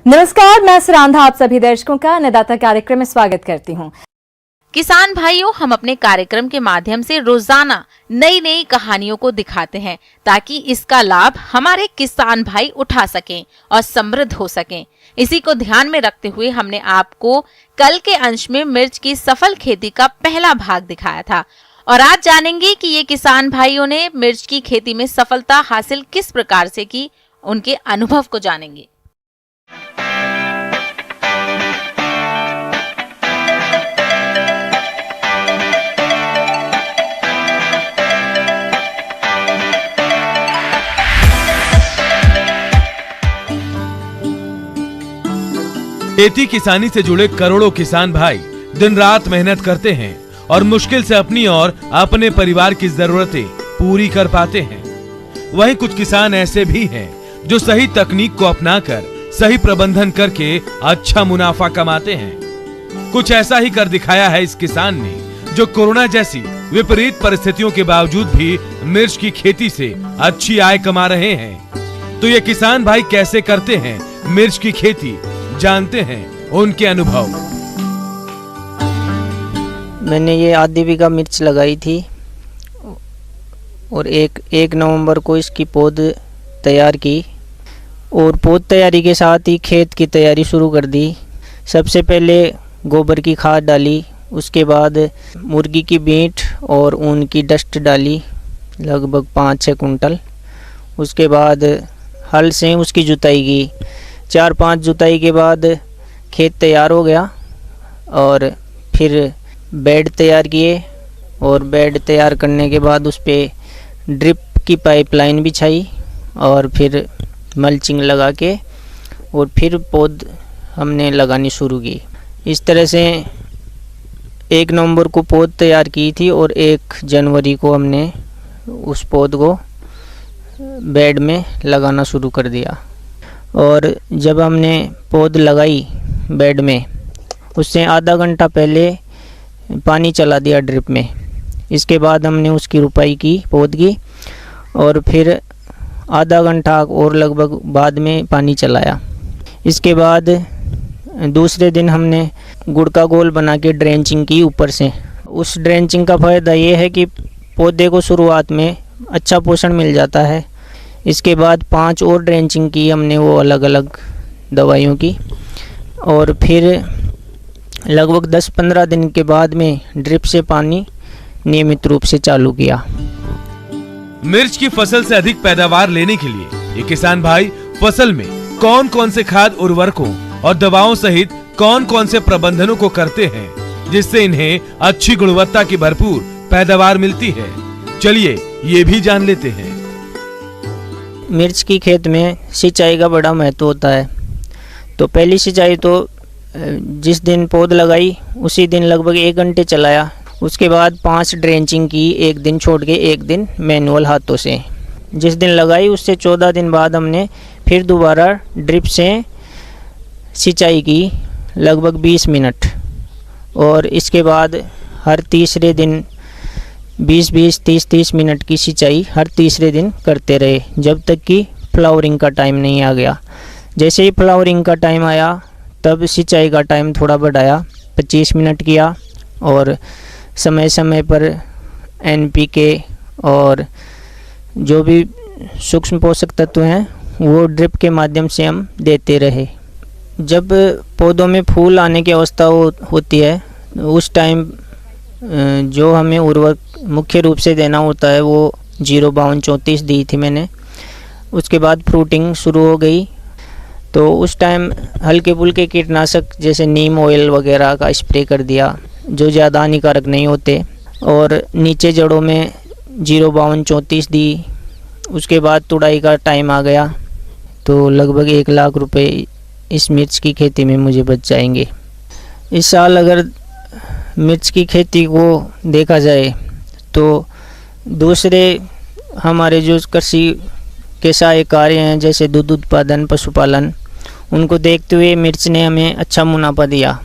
नमस्कार, मैं सुरांधा आप सभी दर्शकों का अन्नदाता कार्यक्रम में स्वागत करती हूं। किसान भाइयों, हम अपने कार्यक्रम के माध्यम से रोजाना नई नई कहानियों को दिखाते हैं ताकि इसका लाभ हमारे किसान भाई उठा सकें और समृद्ध हो सकें। इसी को ध्यान में रखते हुए हमने आपको कल के अंश में मिर्च की सफल खेती का पहला भाग दिखाया था और आज जानेंगे कि ये किसान भाइयों ने मिर्च की खेती में सफलता हासिल किस प्रकार से की, उनके अनुभव को जानेंगे। खेती किसानी से जुड़े करोड़ों किसान भाई दिन रात मेहनत करते हैं और मुश्किल से अपनी और अपने परिवार की जरूरतें पूरी कर पाते हैं। वहीं कुछ किसान ऐसे भी हैं जो सही तकनीक को अपनाकर सही प्रबंधन करके अच्छा मुनाफा कमाते हैं। कुछ ऐसा ही कर दिखाया है इस किसान ने, जो कोरोना जैसी विपरीत परिस्थितियों के बावजूद भी मिर्च की खेती से अच्छी आय कमा रहे हैं। तो ये किसान भाई कैसे करते हैं मिर्च की खेती, जानते हैं उनके अनुभव। मैंने ये आधी बीघा मिर्च लगाई थी और एक नवंबर को इसकी पौध तैयार की और पौध तैयारी के साथ ही खेत की तैयारी शुरू कर दी। सबसे पहले गोबर की खाद डाली, उसके बाद मुर्गी की बीट और ऊन की डस्ट डाली लगभग 5-6 कुंटल। उसके बाद हल से उसकी जुताई की। 4-5 जुताई के बाद खेत तैयार हो गया और फिर बेड तैयार किए और बेड तैयार करने के बाद उस पर ड्रिप की पाइपलाइन बिछाई और फिर मल्चिंग लगा के और फिर पौध हमने लगानी शुरू की। इस तरह से 1 नवंबर को पौध तैयार की थी और 1 जनवरी को हमने उस पौध को बेड में लगाना शुरू कर दिया। और जब हमने पौध लगाई बेड में, उससे आधा घंटा पहले पानी चला दिया ड्रिप में। इसके बाद हमने उसकी रुपाई की पौध की और फिर आधा घंटा और लगभग बाद में पानी चलाया। इसके बाद दूसरे दिन हमने गुड़ का घोल बना के ड्रेंचिंग की ऊपर से। उस ड्रेंचिंग का फ़ायदा ये है कि पौधे को शुरुआत में अच्छा पोषण मिल जाता है। इसके बाद 5 और ड्रेंचिंग की हमने, वो अलग अलग दवाइयों की, और फिर लगभग 10-15 दिन के बाद में ड्रिप से पानी नियमित रूप से चालू किया। मिर्च की फसल से अधिक पैदावार लेने के लिए ये किसान भाई फसल में कौन कौन से खाद, उर्वरकों और दवाओं सहित कौन कौन से प्रबंधनों को करते हैं, जिससे इन्हें अच्छी गुणवत्ता की भरपूर पैदावार मिलती है। चलिए ये भी जान लेते हैं। मिर्च की खेत में सिंचाई का बड़ा महत्व होता है। तो पहली सिंचाई तो जिस दिन पौध लगाई उसी दिन लगभग 1 घंटे चलाया। उसके बाद 5 ड्रेंचिंग की, 1 दिन छोड़ के 1 दिन मैनुअल हाथों से। जिस दिन लगाई उससे 14 दिन बाद हमने फिर दोबारा ड्रिप से सिंचाई की लगभग 20 मिनट, और इसके बाद हर तीसरे दिन 20-20, 30-30 मिनट की सिंचाई हर तीसरे दिन करते रहे जब तक कि फ्लावरिंग का टाइम नहीं आ गया। जैसे ही फ्लावरिंग का टाइम आया तब सिंचाई का टाइम थोड़ा बढ़ाया, 25 मिनट किया, और समय समय पर NPK और जो भी सूक्ष्म पोषक तत्व हैं वो ड्रिप के माध्यम से हम देते रहे। जब पौधों में फूल आने की अवस्था होती है उस टाइम जो हमें उर्वरक मुख्य रूप से देना होता है वो 052-34 दी थी मैंने। उसके बाद फ्रूटिंग शुरू हो गई तो उस टाइम हल्के फुल्के कीटनाशक जैसे नीम ऑयल वगैरह का स्प्रे कर दिया, जो ज़्यादा हानिकारक नहीं होते, और नीचे जड़ों में 052-34 दी। उसके बाद तुड़ाई का टाइम आ गया तो लगभग 1 लाख रुपए इस मिर्च की खेती में मुझे बच जाएंगे। इस साल अगर मिर्च की खेती को देखा जाए तो दूसरे हमारे जो कृषि के सहायक कार्य हैं जैसे दूध उत्पादन, पशुपालन, उनको देखते हुए मिर्च ने हमें अच्छा मुनाफा दिया।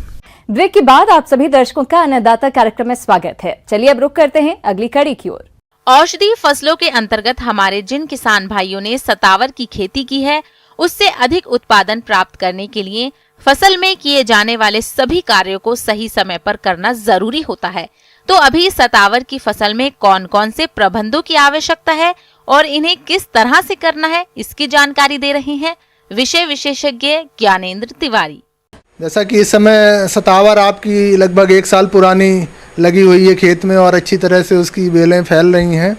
ब्रेक के बाद आप सभी दर्शकों का अन्नदाता कार्यक्रम में स्वागत है। चलिए अब रुक करते हैं अगली कड़ी की ओर। औषधीय फसलों के अंतर्गत हमारे जिन किसान भाइयों ने सतावर की खेती की है उससे अधिक उत्पादन प्राप्त करने के लिए फसल में किए जाने वाले सभी कार्यों को सही समय पर करना जरूरी होता है। तो अभी सतावर की फसल में कौन कौन से प्रबंधों की आवश्यकता है और इन्हें किस तरह से करना है, इसकी जानकारी दे रहे हैं विषय विशेषज्ञ ज्ञानेंद्र तिवारी। जैसा कि इस समय सतावर आपकी लगभग 1 साल पुरानी लगी हुई है खेत में और अच्छी तरह से उसकी बेलें फैल रही हैं,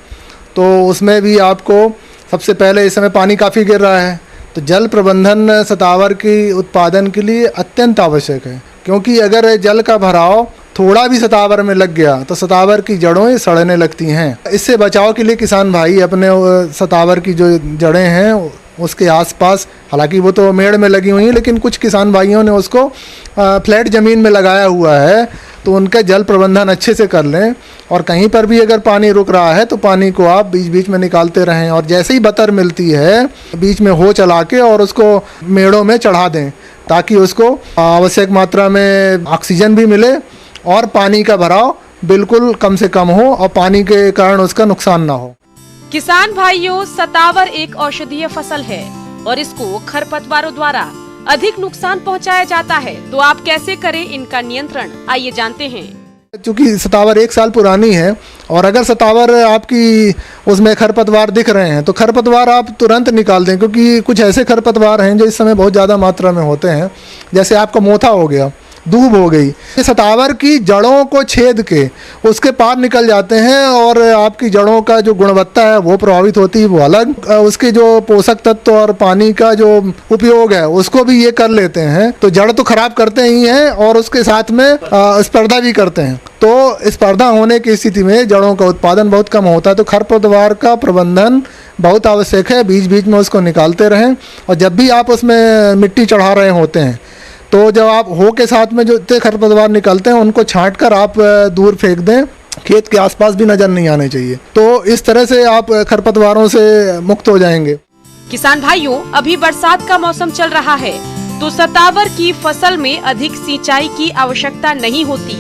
तो उसमें भी आपको सबसे पहले इस समय पानी काफ़ी गिर रहा है, तो जल प्रबंधन सतावर की उत्पादन के लिए अत्यंत आवश्यक है। क्योंकि अगर जल का भराव थोड़ा भी सतावर में लग गया तो सतावर की जड़ों सड़ने लगती हैं। इससे बचाव के लिए किसान भाई अपने सतावर की जो जड़ें हैं उसके आसपास, हालांकि वो तो मेड़ में लगी हुई हैं, लेकिन कुछ किसान भाइयों ने उसको फ्लैट ज़मीन में लगाया हुआ है, तो उनका जल प्रबंधन अच्छे से कर लें। और कहीं पर भी अगर पानी रुक रहा है तो पानी को आप बीच बीच में निकालते रहें, और जैसे ही बतर मिलती है बीच में हो चला के और उसको मेड़ों में चढ़ा दें, ताकि उसको आवश्यक मात्रा में ऑक्सीजन भी मिले और पानी का भराव बिल्कुल कम से कम हो और पानी के कारण उसका नुकसान ना हो। किसान भाइयों, सतावर एक औषधीय फसल है और इसको खरपतवारों द्वारा अधिक नुकसान पहुंचाया जाता है, तो आप कैसे करें इनका नियंत्रण, आइए जानते हैं। चूँकि सतावर 1 साल पुरानी है और अगर सतावर आपकी उसमें खरपतवार दिख रहे हैं तो खरपतवार आप तुरंत निकाल दें, क्योंकि कुछ ऐसे खरपतवार हैं जो इस समय बहुत ज़्यादा मात्रा में होते हैं, जैसे आपका मोथा हो गया, दूब हो गई, ये सतावर की जड़ों को छेद के उसके पार निकल जाते हैं और आपकी जड़ों का जो गुणवत्ता है वो प्रभावित होती है, वो अलग, उसके जो पोषक तत्व और पानी का जो उपयोग है उसको भी ये कर लेते हैं। तो जड़ तो खराब करते ही हैं और उसके साथ में स्पर्धा भी करते हैं, तो स्पर्धा होने की स्थिति में जड़ों का उत्पादन बहुत कम होता है। तो खरपतवार का प्रबंधन बहुत आवश्यक है, बीच बीच में उसको निकालते रहें। और जब भी आप उसमें मिट्टी चढ़ा रहे होते हैं तो जब आप हो के साथ में जो इतने खरपतवार निकलते हैं उनको छांट कर आप दूर फेंक दें, खेत के आसपास भी नजर नहीं आने चाहिए। तो इस तरह से आप खरपतवारों से मुक्त हो जाएंगे। किसान भाइयों, अभी बरसात का मौसम चल रहा है, तो सतावर की फसल में अधिक सिंचाई की आवश्यकता नहीं होती,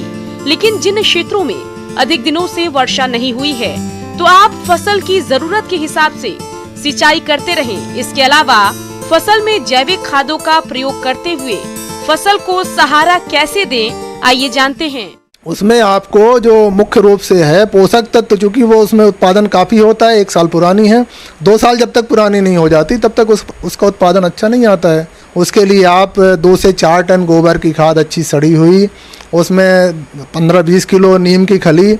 लेकिन जिन क्षेत्रों में अधिक दिनों से वर्षा नहीं हुई है तो आप फसल की जरूरत के हिसाब से सिंचाई करते रहें। इसके अलावा फसल में जैविक खादों का प्रयोग करते हुए फसल को सहारा कैसे दें, आइए जानते हैं। उसमें आपको जो मुख्य रूप से है पोषक तत्व, चूँकि वो उसमें उत्पादन काफ़ी होता है, 1 साल पुरानी है, 2 साल जब तक पुरानी नहीं हो जाती तब तक उसका उत्पादन अच्छा नहीं आता है। उसके लिए आप 2 से 4 टन गोबर की खाद अच्छी सड़ी हुई, उसमें 15-20 किलो नीम की खली,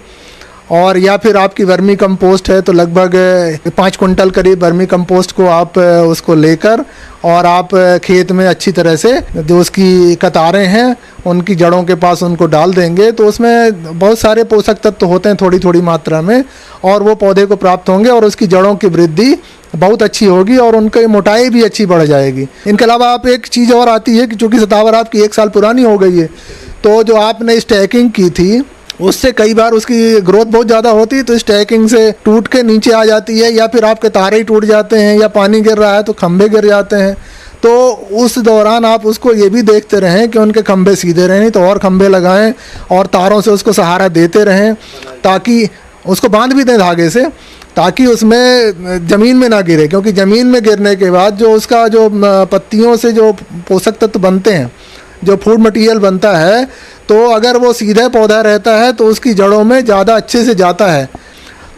और या फिर आपकी वर्मी कंपोस्ट है तो लगभग 5 कुंटल करीब वर्मी कंपोस्ट को आप उसको लेकर और आप खेत में अच्छी तरह से जो उसकी कतारें हैं उनकी जड़ों के पास उनको डाल देंगे, तो उसमें बहुत सारे पोषक तत्व होते हैं थोड़ी थोड़ी मात्रा में, और वो पौधे को प्राप्त होंगे और उसकी जड़ों की वृद्धि बहुत अच्छी होगी और उनकी मोटाई भी अच्छी बढ़ जाएगी। इनके अलावा आप एक चीज़ और आती है कि चूँकि सतावर आपकी 1 साल पुरानी हो गई है, तो जो आपने स्टैकिंग की थी उससे कई बार उसकी ग्रोथ बहुत ज़्यादा होती है, तो स्टैकिंग से टूट के नीचे आ जाती है, या फिर आपके तारे ही टूट जाते हैं, या पानी गिर रहा है तो खंभे गिर जाते हैं। तो उस दौरान आप उसको ये भी देखते रहें कि उनके खंभे सीधे रहें, तो और खंभे लगाएं और तारों से उसको सहारा देते रहें, ताकि उसको बांध भी दें धागे से, ताकि उसमें ज़मीन में ना गिरे, क्योंकि ज़मीन में गिरने के बाद जो उसका जो पत्तियों से जो पोषक तत्व बनते हैं, जो फूड मटेरियल बनता है, तो अगर वो सीधे पौधा रहता है तो उसकी जड़ों में ज़्यादा अच्छे से जाता है।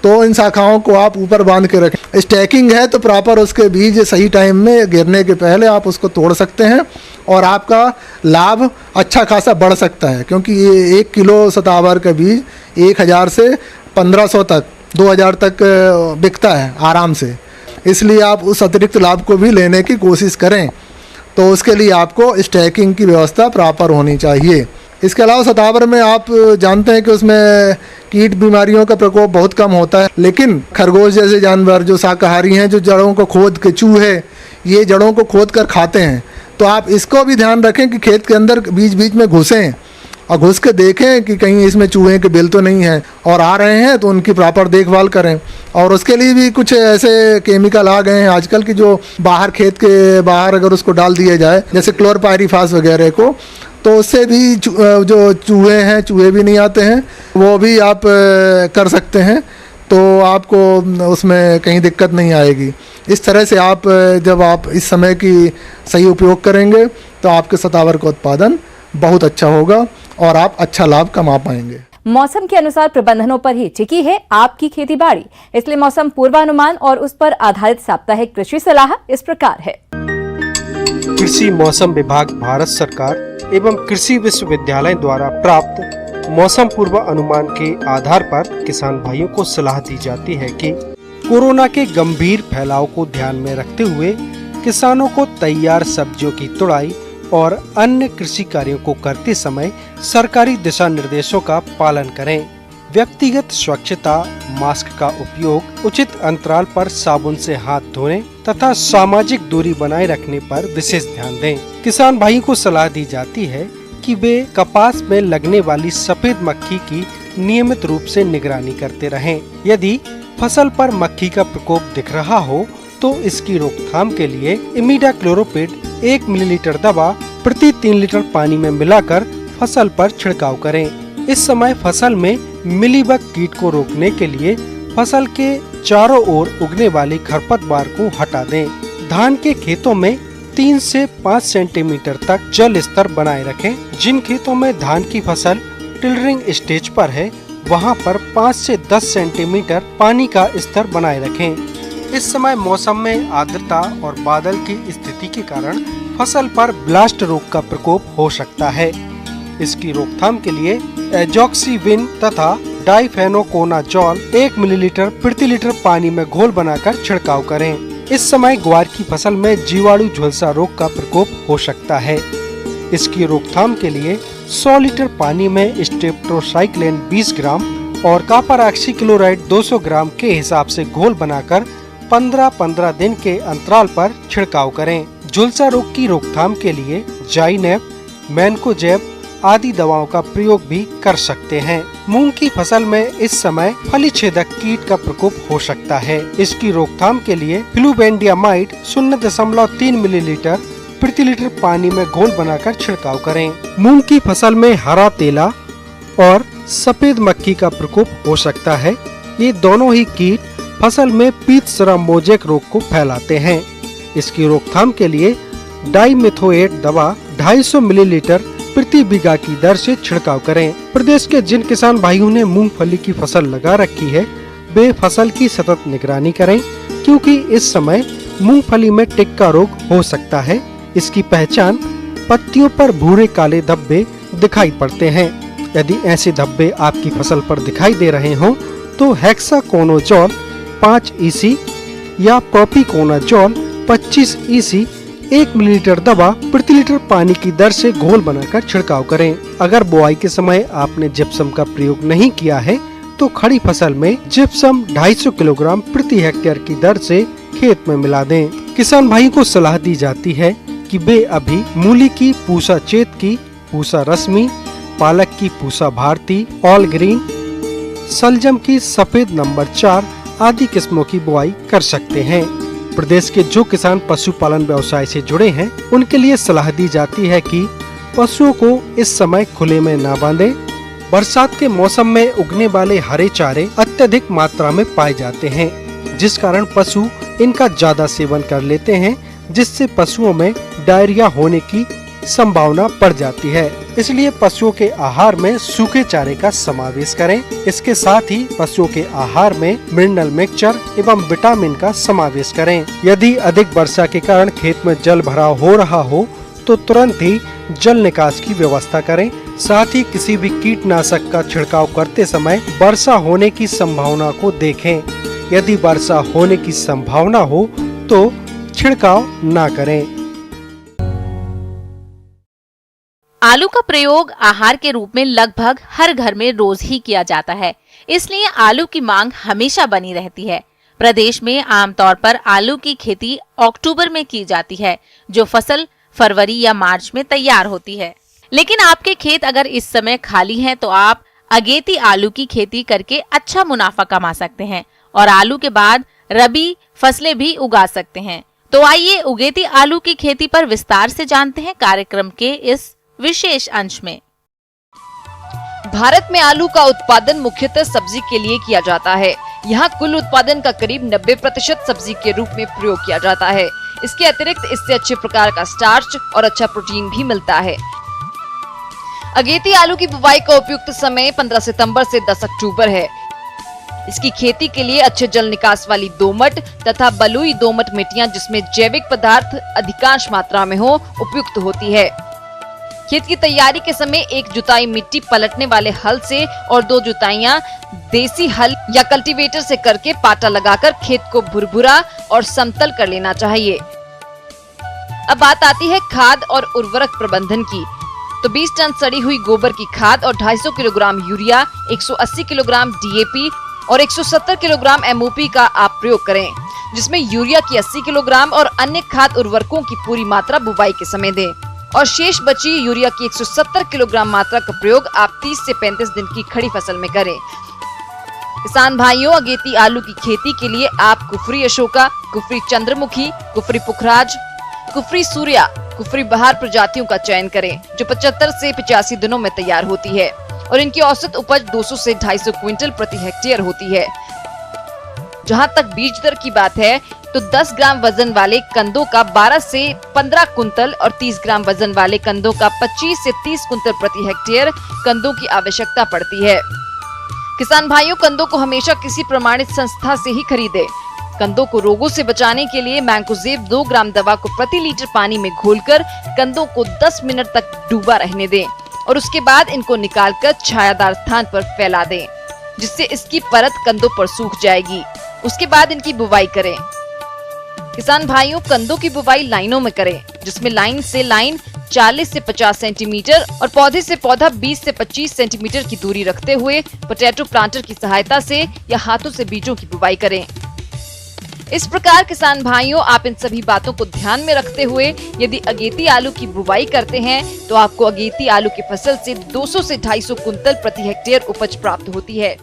तो इन शाखाओं को आप ऊपर बांध के रखें। स्टैकिंग है तो प्रॉपर उसके बीज सही टाइम में गिरने के पहले आप उसको तोड़ सकते हैं और आपका लाभ अच्छा खासा बढ़ सकता है, क्योंकि ये 1 किलो सतावर का बीज 1000 से 1500 तक 2000 तक बिकता है आराम से। इसलिए आप उस अतिरिक्त लाभ को भी लेने की कोशिश करें, तो उसके लिए आपको स्टैकिंग की व्यवस्था प्रॉपर होनी चाहिए। इसके अलावा सतावर में आप जानते हैं कि उसमें कीट बीमारियों का प्रकोप बहुत कम होता है, लेकिन खरगोश जैसे जानवर जो शाकाहारी हैं, जो जड़ों को खोद के, चूहे ये जड़ों को खोद कर खाते हैं, तो आप इसको भी ध्यान रखें कि खेत के अंदर बीच बीच में घुसें और घुस के देखें कि कहीं इसमें चूहे के बिल तो नहीं है, और आ रहे हैं तो उनकी प्रॉपर देखभाल करें। और उसके लिए भी कुछ ऐसे केमिकल आ गए हैं आजकल की, जो बाहर खेत के बाहर अगर उसको डाल दिया जाए, जैसे क्लोरपायरीफास वगैरह को, तो उससे भी जो चूहे हैं, चूहे भी नहीं आते हैं, वो भी आप कर सकते हैं। तो आपको उसमें कहीं दिक्कत नहीं आएगी। इस तरह से आप जब आप इस समय की सही उपयोग करेंगे तो आपके सतावर का उत्पादन बहुत अच्छा होगा और आप अच्छा लाभ कमा पाएंगे। मौसम के अनुसार प्रबंधनों पर ही टिकी है आपकी खेती बाड़ी, इसलिए मौसम पूर्वानुमान और उस पर आधारित साप्ताहिक कृषि सलाह इस प्रकार है। कृषि मौसम विभाग भारत सरकार एवं कृषि विश्वविद्यालय द्वारा प्राप्त मौसम पूर्व अनुमान के आधार पर किसान भाइयों को सलाह दी जाती है कि कोरोना के गंभीर फैलाव को ध्यान में रखते हुए किसानों को तैयार सब्जियों की तुड़ाई और अन्य कृषि कार्यों को करते समय सरकारी दिशा निर्देशों का पालन करें। व्यक्तिगत स्वच्छता, मास्क का उपयोग, उचित अंतराल पर साबुन से हाथ धोने तथा सामाजिक दूरी बनाए रखने पर विशेष ध्यान दें। किसान भाइयों को सलाह दी जाती है कि वे कपास में लगने वाली सफेद मक्खी की नियमित रूप से निगरानी करते रहें। यदि फसल पर मक्खी का प्रकोप दिख रहा हो तो इसकी रोकथाम के लिए इमिडाक्लोरोपिड 1 मिलीलीटर दवा प्रति 3 लीटर पानी में मिलाकर फसल पर छिड़काव करें। इस समय फसल में मिलीबग कीट को रोकने के लिए फसल के चारों ओर उगने वाली खरपतवार को हटा दें। धान के खेतों में 3 से 5 सेंटीमीटर तक जल स्तर बनाए रखें। जिन खेतों में धान की फसल टिलरिंग स्टेज पर है वहां पर 5 से 10 सेंटीमीटर पानी का स्तर बनाए रखें। इस समय मौसम में आर्द्रता और बादल की स्थिति के कारण फसल पर ब्लास्ट रोग का प्रकोप हो सकता है। इसकी रोकथाम के लिए एजॉक्सिविन तथा डाइफेनोकोनाजोल 1 मिलीलीटर प्रति लीटर पानी में घोल बनाकर छिड़काव करें। इस समय ग्वार की फसल में जीवाणु झुलसा रोग का प्रकोप हो सकता है। इसकी रोकथाम के लिए 100 लीटर पानी में स्टेप्टोसाइक्लिन 20 ग्राम और कॉपर ऑक्सीक्लोराइड 200 ग्राम के हिसाब से घोल बनाकर 15-15 दिन के अंतराल पर छिड़काव करें। झुलसा रोग की रोकथाम के लिए जाइनेप, मैनकोजेब आदि दवाओं का प्रयोग भी कर सकते हैं। मूंग की फसल में इस समय फली छेदक कीट का प्रकोप हो सकता है। इसकी रोकथाम के लिए फ्लूबेंडियामाइड 0.3 मिलीलीटर प्रति लीटर पानी में घोल बनाकर छिड़काव करें। मूंग की फसल में हरा तेला और सफेद मक्खी का प्रकोप हो सकता है। ये दोनों ही कीट फसल में पीतसरा मोजेक रोग को फैलाते हैं। इसकी रोकथाम के लिए डाइमेथोएट दवा 250 मिलीलीटर प्रति बीघा की दर से छिड़काव करें। प्रदेश के जिन किसान भाइयों ने मूंगफली की फसल लगा रखी है वे फसल की सतत निगरानी करें, क्योंकि इस समय मूंगफली में टिक्का रोग हो सकता है। इसकी पहचान पत्तियों पर भूरे काले धब्बे दिखाई पड़ते हैं। यदि ऐसे धब्बे आपकी फसल पर दिखाई दे रहे हों तो हेक्साकोनाजोल 5 EC या प्रोपिकोनाजोल 25 EC 1 मिलीलीटर दवा प्रति लीटर पानी की दर से घोल बनाकर छिड़काव करें। अगर बुआई के समय आपने जिप्सम का प्रयोग नहीं किया है तो खड़ी फसल में जिप्सम 250 किलोग्राम प्रति हेक्टेयर की दर से खेत में मिला दें। किसान भाई को सलाह दी जाती है कि वे अभी मूली की पूसा चेत की, पूसा रश्मि, पालक की पूसा भारती, ऑल ग्रीन, सलजम की सफेद नंबर 4 आदि किस्मों की बुआई कर सकते हैं। प्रदेश के जो किसान पशुपालन व्यवसाय से जुड़े हैं उनके लिए सलाह दी जाती है कि पशुओं को इस समय खुले में न बांधें। बरसात के मौसम में उगने वाले हरे चारे अत्यधिक मात्रा में पाए जाते हैं, जिस कारण पशु इनका ज्यादा सेवन कर लेते हैं, जिससे पशुओं में डायरिया होने की संभावना बढ़ जाती है। इसलिए पशुओं के आहार में सूखे चारे का समावेश करें। इसके साथ ही पशुओं के आहार में मिनरल मिक्सचर एवं विटामिन का समावेश करें। यदि अधिक वर्षा के कारण खेत में जल भराव हो रहा हो तो तुरंत ही जल निकास की व्यवस्था करें। साथ ही किसी भी कीटनाशक का छिड़काव करते समय वर्षा होने की संभावना को देखें। यदि वर्षा होने की संभावना हो तो छिड़काव न करें। आलू का प्रयोग आहार के रूप में लगभग हर घर में रोज ही किया जाता है, इसलिए आलू की मांग हमेशा बनी रहती है। प्रदेश में आमतौर पर आलू की खेती अक्टूबर में की जाती है, जो फसल फरवरी या मार्च में तैयार होती है। लेकिन आपके खेत अगर इस समय खाली हैं, तो आप अगेती आलू की खेती करके अच्छा मुनाफा कमा सकते हैं और आलू के बाद रबी फसलें भी उगा सकते हैं। तो आइए उगेती आलू की खेती पर विस्तार से जानते हैं कार्यक्रम के इस विशेष अंश में। भारत में आलू का उत्पादन मुख्यतः सब्जी के लिए किया जाता है। यहाँ कुल उत्पादन का करीब 90% सब्जी के रूप में प्रयोग किया जाता है। इसके अतिरिक्त इससे अच्छे प्रकार का स्टार्च और अच्छा प्रोटीन भी मिलता है। अगेती आलू की बुवाई का उपयुक्त समय 15 सितंबर से 10 अक्टूबर है। इसकी खेती के लिए अच्छे जल निकास वाली दोमट तथा बलुई दोमट मिट्टियां जिसमें जैविक पदार्थ अधिकांश मात्रा में हो उपयुक्त होती है। खेत की तैयारी के समय एक जुताई मिट्टी पलटने वाले हल से और 2 जुताइयां देसी हल या कल्टीवेटर से करके पाटा लगाकर खेत को भुरभुरा और समतल कर लेना चाहिए। अब बात आती है खाद और उर्वरक प्रबंधन की। तो 20 टन सड़ी हुई गोबर की खाद और 250 किलोग्राम यूरिया, 180 किलोग्राम डीएपी और 170 किलोग्राम एमओपी का आप प्रयोग करें, जिसमें यूरिया की 80 किलोग्राम और अन्य खाद उर्वरकों की पूरी मात्रा बुवाई के समय दें और शेष बची यूरिया की 170 किलोग्राम मात्रा का प्रयोग आप 30 से 35 दिन की खड़ी फसल में करें। किसान भाइयों, अगेती आलू की खेती के लिए आप कुफरी अशोका, कुफरी चंद्रमुखी, कुफरी पुखराज, कुफरी सूर्या, कुफरी बहार प्रजातियों का चयन करें, जो 75 से 85 दिनों में तैयार होती है और इनकी औसत उपज 200 से 250 क्विंटल प्रति हेक्टेयर होती है। जहां तक बीज दर की बात है तो 10 ग्राम वजन वाले कंदों का 12 से 15 कुंतल और 30 ग्राम वजन वाले कंदों का 25 से 30 कुंतल प्रति हेक्टेयर कंदों की आवश्यकता पड़ती है। किसान भाइयों, कंदों को हमेशा किसी प्रमाणित संस्था से ही खरीदें। कंदों को रोगों से बचाने के लिए मैंकोजेब 2 ग्राम दवा को प्रति लीटर पानी में घोलकर कंदों को 10 मिनट तक डूबा रहने दें और उसके बाद इनको निकालकर छायादार स्थान पर फैला दें, जिससे इसकी परत कंदों पर सूख जाएगी। उसके बाद इनकी बुवाई करें। किसान भाइयों, कंदों की बुवाई लाइनों में करें, जिसमें लाइन से लाइन 40 से 50 सेंटीमीटर और पौधे से पौधा 20 से 25 सेंटीमीटर की दूरी रखते हुए पोटैटो प्लांटर की सहायता से या हाथों से बीजों की बुवाई करें। इस प्रकार किसान भाइयों, आप इन सभी बातों को ध्यान में रखते हुए यदि अगेती आलू की बुवाई करते हैं तो आपको अगेती आलू की फसल से 200 से 250 कुंतल प्रति हेक्टेयर उपज प्राप्त होती है।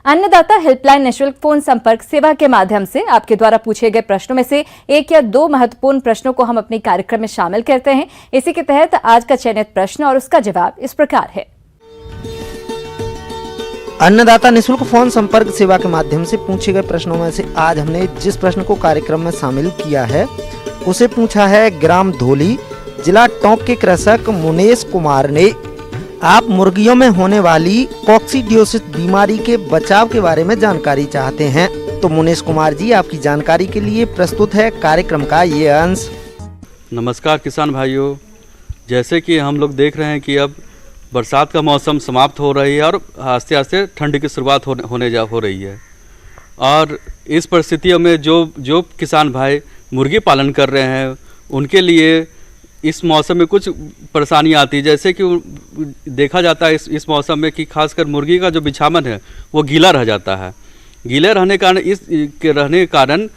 अन्नदाता हेल्पलाइन निःशुल्क फोन संपर्क सेवा के माध्यम से आपके द्वारा पूछे गए प्रश्नों में से 1 या 2 महत्वपूर्ण प्रश्नों को हम अपने कार्यक्रम में शामिल करते हैं। इसी के तहत आज का चयनित प्रश्न और उसका जवाब इस प्रकार है। अन्नदाता निःशुल्क फोन संपर्क सेवा के माध्यम से पूछे गए प्रश्नों में से आज हमने जिस प्रश्न को कार्यक्रम में शामिल किया है उसे पूछा है ग्राम धोली, जिला टोंक के कृषक मुनेश कुमार ने। आप मुर्गियों में होने वाली कॉक्सीडियोसिस बीमारी के बचाव के बारे में जानकारी चाहते हैं, तो मुनेश कुमार जी आपकी जानकारी के लिए प्रस्तुत है कार्यक्रम का ये अंश। नमस्कार किसान भाइयों, जैसे कि हम लोग देख रहे हैं कि अब बरसात का मौसम समाप्त हो रही है और आस्ते आस्ते ठंड की शुरुआत हो रही है और इस परिस्थितियों में जो किसान भाई मुर्गी पालन कर रहे हैं उनके लिए इस मौसम में कुछ परेशानी आती है। जैसे कि देखा जाता है इस मौसम में कि खासकर मुर्गी का जो बिछावन है वो गीला रह जाता है। गीले रहने के कारण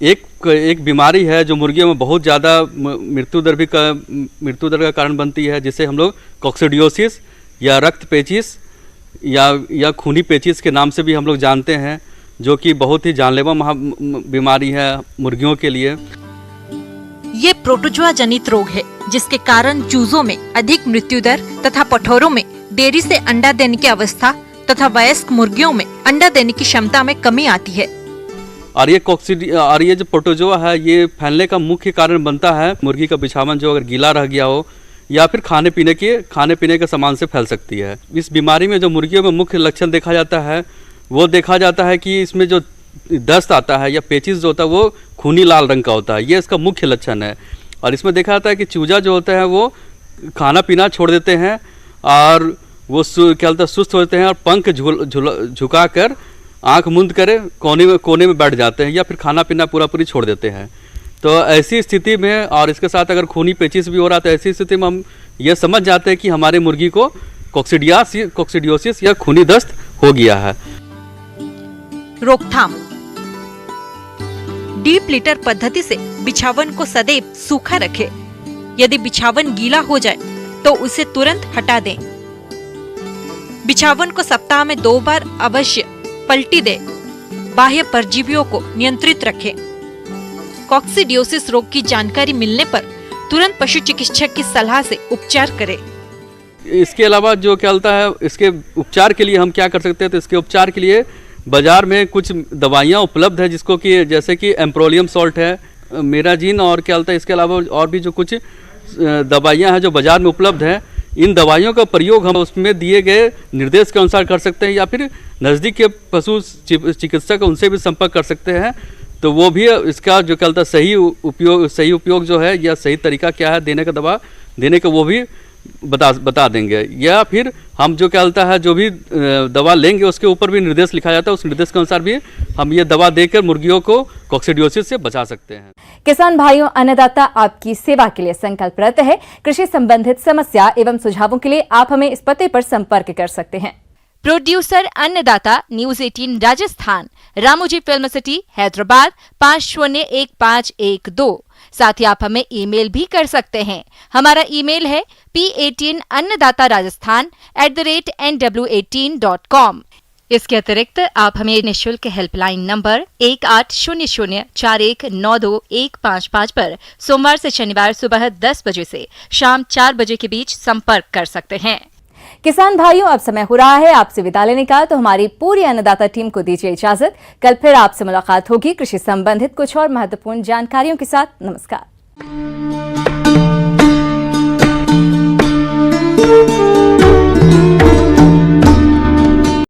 एक बीमारी है जो मुर्गियों में बहुत ज़्यादा मृत्यु दर का कारण बनती है, जिसे हम लोग कॉक्सीडियोसिस या रक्त पेचिश या खूनी पेचिश के नाम से भी हम लोग जानते हैं, जो कि बहुत ही जानलेवा बीमारी है मुर्गियों के लिए। ये प्रोटोजोआ जनित रोग है जिसके कारण चूजों में अधिक मृत्यु दर तथा पठौरों में देरी से अंडा देने की अवस्था तथा वयस्क मुर्गियों में अंडा देने की क्षमता में कमी आती है। और ये जो प्रोटोजोआ है ये फैलने का मुख्य कारण बनता है मुर्गी का बिछावन जो अगर गीला रह गया हो या फिर खाने पीने के सामान से फैल सकती है। इस बीमारी में जो मुर्गियों में मुख्य लक्षण देखा जाता है वो देखा जाता है कि इसमें जो दस्त आता है या पेचिश जो होता है वो खूनी लाल रंग का होता है, ये इसका मुख्य लक्षण है। और इसमें देखा जाता है कि चूजा जो होता है वो खाना पीना छोड़ देते हैं और वो क्या बोलते हैं सुस्त होते हैं और पंख झुका कर आँख मुंद कर कोने में बैठ जाते हैं या फिर खाना पीना पूरी छोड़ देते हैं। तो ऐसी स्थिति में और इसके साथ अगर खूनी पेचिश भी हो रहा है तो ऐसी स्थिति में हम ये समझ जाते हैं कि हमारे मुर्गी को कॉक्सीडियोसिस या खूनी दस्त हो गया है। रोकथाम। डीप लिटर पद्धति से बिछावन को सदैव सूखा रखें। यदि बिछावन गीला हो जाए तो उसे तुरंत हटा दें। बिछावन को सप्ताह में 2 बार अवश्य पलटी दें। बाह्य परजीवियों को नियंत्रित रखें। कॉक्सीडियोसिस रोग की जानकारी मिलने पर तुरंत पशु चिकित्सक की सलाह से उपचार करें। इसके अलावा जो क्या होता है, इसके उपचार के लिए हम क्या कर सकते हैं, तो इसके उपचार के लिए बाजार में कुछ दवाइयाँ उपलब्ध है, जिसको कि जैसे कि एम्प्रोलियम सॉल्ट है, मेराजीन, और क्या होता है इसके अलावा और भी जो कुछ दवाइयाँ हैं जो बाजार में उपलब्ध है, इन दवाइयों का प्रयोग हम उसमें दिए गए निर्देश के अनुसार कर सकते हैं, या फिर नज़दीक के पशु चिकित्सक उनसे भी संपर्क कर सकते हैं। तो वो भी इसका जो क्या होता है सही उपयोग जो है या सही तरीका क्या है देने का, दवा देने का, वो भी बता देंगे। या फिर हम जो क्या होता है जो भी दवा लेंगे उसके ऊपर भी निर्देश लिखा जाता है, उस निर्देश के अनुसार भी हम ये दवा देकर मुर्गियों को कोक्सीडियोसिस से बचा सकते हैं। किसान भाइयों, अन्नदाता आपकी सेवा के लिए संकल्परत है। कृषि संबंधित समस्या एवं सुझावों के लिए आप हमें इस पते पर संपर्क कर सकते हैं। प्रोड्यूसर अन्नदाता, news 18 Rajasthan, Ramoji film city, Hyderabad 501512। साथ ही आप हमें ईमेल भी कर सकते हैं। हमारा ईमेल है p18annadatarajasthan@nw18.com। इसके अतिरिक्त आप हमें निःशुल्क हेल्पलाइन नंबर 18004192-155 पर सोमवार से शनिवार सुबह 10 बजे से शाम 4 बजे के बीच संपर्क कर सकते हैं। किसान भाइयों, अब समय हो रहा है आपसे विदा लेने का, तो हमारी पूरी अन्नदाता टीम को दीजिए इजाजत। कल फिर आपसे मुलाकात होगी कृषि संबंधित कुछ और महत्वपूर्ण जानकारियों के साथ। नमस्कार।